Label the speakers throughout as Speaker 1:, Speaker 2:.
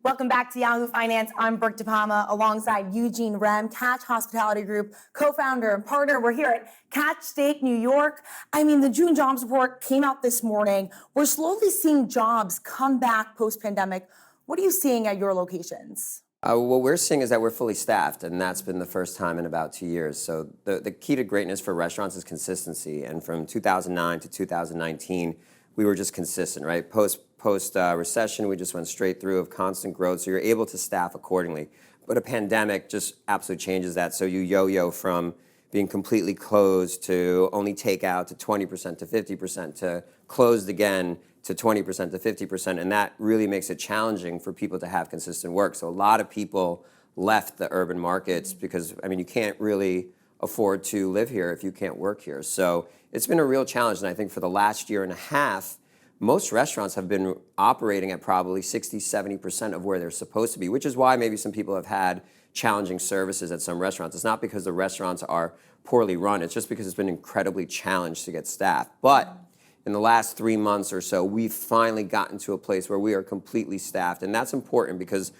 Speaker 1: Welcome back to Yahoo Finance. I'm Brooke DiPalma alongside Eugene Remm, Catch Hospitality Group, co-founder and partner. We're here at Catch Steak New York. I mean, the June jobs report came out this morning. We're slowly seeing jobs come back post-pandemic. What are you seeing at your locations?
Speaker 2: What we're seeing is that we're fully staffed, and that's been the first time in about 2 years. So the key to greatness for restaurants is consistency. And from 2009 to 2019, we were just consistent, right? Post recession, we just went straight through of constant growth. So you're able to staff accordingly. But a pandemic just absolutely changes that. So you yo-yo from being completely closed to only takeout to 20% to 50% to closed again to 20% to 50%. And that really makes it challenging for people to have consistent work. So a lot of people left the urban markets because, I mean, you can't really afford to live here if you can't work here. So it's been a real challenge. And I think for the last year and a half, most restaurants have been operating at probably 60, 70% of where they're supposed to be, which is why maybe some people have had challenging services at some restaurants. It's not because the restaurants are poorly run. It's just because it's been incredibly challenged to get staffed. But in the last 3 months or so, we've finally gotten to a place where we are completely staffed. And that's important because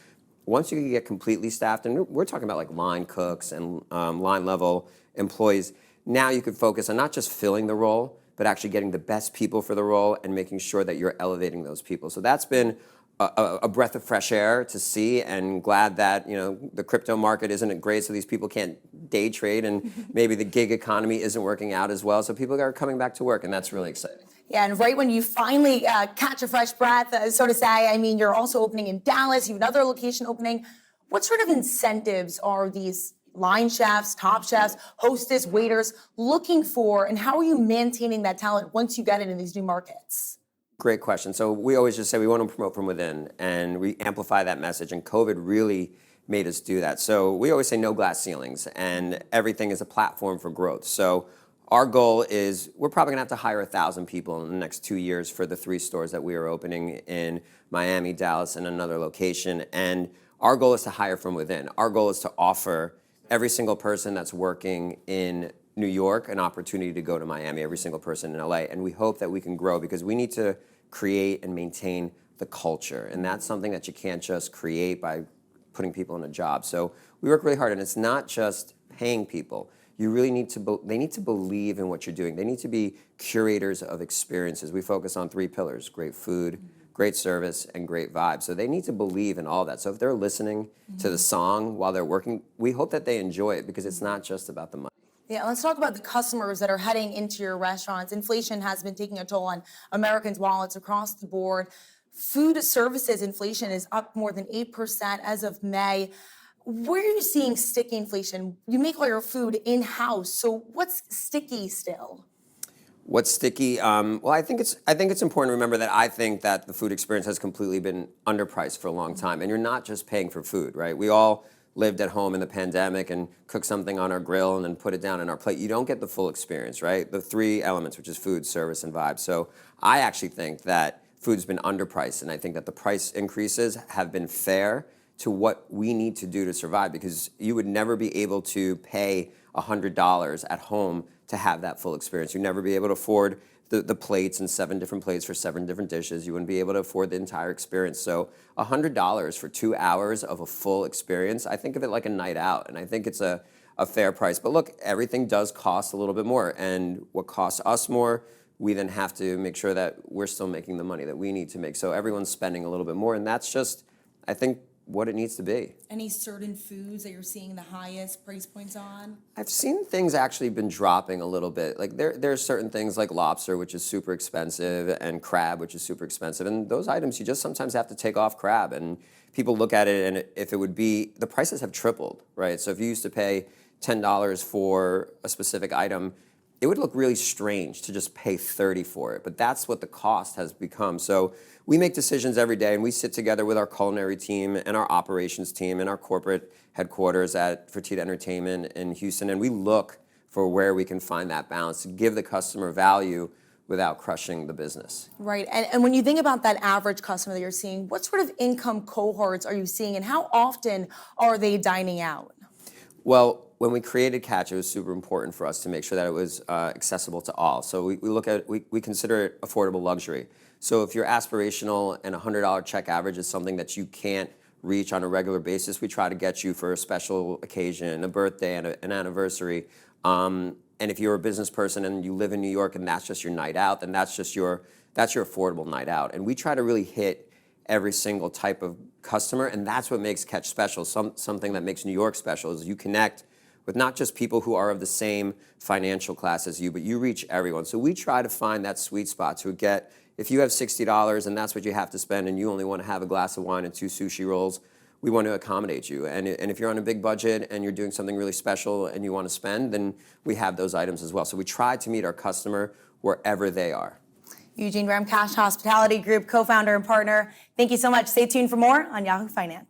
Speaker 2: once you can get completely staffed, and we're talking about like line cooks and line level employees, now you could focus on not just filling the role, but actually getting the best people for the role and making sure that you're elevating those people. So that's been a breath of fresh air to see, and glad that the crypto market isn't great, so these people can't day trade, and maybe the gig economy isn't working out as well, so people are coming back to work, and that's really exciting.
Speaker 1: Yeah, and right when you finally catch a fresh breath, so to say, I mean, you're also opening in Dallas, you have another location opening. What sort of incentives are these line chefs, top chefs, hostess, waiters looking for, and how are you maintaining that talent once you get it in these new markets?
Speaker 2: Great question. So we always just say we want to promote from within, and we amplify that message, and COVID really made us do that. So we always say no glass ceilings, and everything is a platform for growth. So our goal is we're probably gonna have to hire 1,000 people in the next 2 years for the 3 stores that we are opening in Miami, Dallas, and another location. And our goal is to hire from within. Our goal is to offer every single person that's working in New York an opportunity to go to Miami, every single person in LA. And we hope that we can grow because we need to create and maintain the culture. And that's something that you can't just create by putting people in a job. So we work really hard, and it's not just paying people. You really need to, they need to believe in what you're doing. They need to be curators of experiences. We focus on 3 pillars: great food, great service, and great vibe. So they need to believe in all that. So if they're listening to the song while they're working, we hope that they enjoy it because it's not just about the money.
Speaker 1: Yeah, let's talk about the customers that are heading into your restaurants. Inflation has been taking a toll on Americans' wallets across the board. Food services inflation is up more than 8% as of May. Where are you seeing sticky inflation? You make all your food in-house, so what's sticky still?
Speaker 2: What's sticky? Well, I think it's important to remember that I think that the food experience has completely been underpriced for a long time, and you're not just paying for food, right? We all lived at home in the pandemic and cooked something on our grill and then put it down on our plate. You don't get the full experience, right? The 3 elements, which is food, service, and vibe. So I actually think that food's been underpriced, and I think that the price increases have been fair to what we need to do to survive, because you would never be able to pay $100 at home to have that full experience. You'd never be able to afford the plates and 7 different plates for 7 different dishes. You wouldn't be able to afford the entire experience. So $100 for 2 hours of a full experience, I think of it like a night out, and I think it's a fair price. But look, everything does cost a little bit more, and what costs us more, we then have to make sure that we're still making the money that we need to make. So everyone's spending a little bit more, and that's just, I think, what it needs to be.
Speaker 1: Any certain foods that you're seeing the highest price points on?
Speaker 2: I've seen things actually been dropping a little bit. Like there are certain things like lobster, which is super expensive, and crab, which is super expensive. And those items, you just sometimes have to take off crab. And people look at it, and if it would be, the prices have tripled, right? So if you used to pay $10 for a specific item, it would look really strange to just pay $30 for it, but that's what the cost has become. So we make decisions every day, and we sit together with our culinary team and our operations team and our corporate headquarters at Fertitta Entertainment in Houston, and we look for where we can find that balance to give the customer value without crushing the business.
Speaker 1: Right, and when you think about that average customer that you're seeing, what sort of income cohorts are you seeing, and how often are they dining out?
Speaker 2: Well, when we created Catch, it was super important for us to make sure that it was accessible to all. So we consider it affordable luxury. So if you're aspirational and $100 check average is something that you can't reach on a regular basis. We try to get you for a special occasion, a birthday, and an anniversary. And if you're a business person and you live in New York and that's just your night out, then that's your affordable night out. And we try to really hit every single type of customer, and that's what makes Catch special. Something that makes New York special is you connect with not just people who are of the same financial class as you, but you reach everyone. So we try to find that sweet spot to get, if you have $60 and that's what you have to spend and you only want to have a glass of wine and 2 sushi rolls, we want to accommodate you. And if you're on a big budget and you're doing something really special and you want to spend, then we have those items as well. So we try to meet our customer wherever they are.
Speaker 1: Eugene Remm, Cash Hospitality Group, co-founder and partner. Thank you so much. Stay tuned for more on Yahoo Finance.